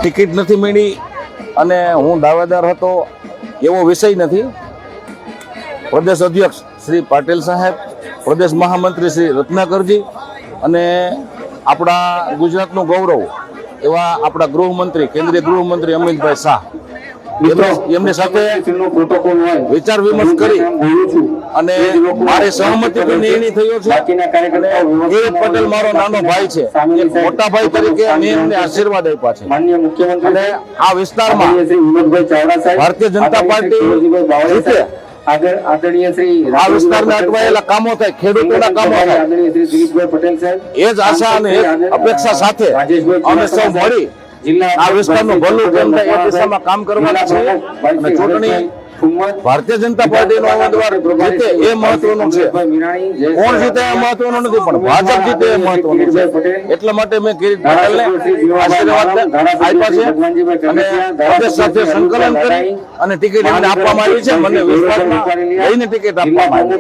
Ticket નથી મળી અને હું દાવેદાર હતો એવો વિષય નથી. પ્રદેશ અધ્યક્ષ શ્રી પાટીલ સાહેબ, પ્રદેશ મહામંત્રી શ્રી રત્નાકરજી અને આપણા ગુજરાતનું ગૌરવ એવા આપણા ગૃહમંત્રી, કેન્દ્રીય ગૃહમંત્રી અમિતભાઈ શાહ, એમની સાથે વિચાર વિમર્શ કરી અને મારી સહમતિ નિર્ણય થયો છે. કિરીટ પટેલ મારો નાનો ભાઈ છે, એક મોટા ભાઈ તરીકે મેં એમને આશીર્વાદ આપ્યા છે અને આ વિસ્તારમાં ભારતીય જનતા પાર્ટી જીતે, આ વિસ્તારના અટવાયેલા કામો થાય, ખેડૂતોના કામો થાય, એ જ આશા અને અપેક્ષા સાથે અમે સૌ મળી આ વિસ્તારનું ભલું કેમ થાય એ દિશામાં કામ કરવાના છે. અને ચૂંટણી ભારતીય જનતા પાર્ટીનો ઉમેદવાર જીતે એ મહત્વનું છે, કોણ જીતે એ મહત્વનું નથી, પણ ભાજપ જીતે એ મહત્વનું છે. એટલા માટે મેં કિરીટ પટેલને આશીર્વાદ આપ્યા છે અને પ્રદેશ સાથે સંકલન કરી અને ટિકિટ એમને આપવામાં આવી છે. મને વિશ્વાસમાં લઈને ટિકિટ આપવામાં આવી છે.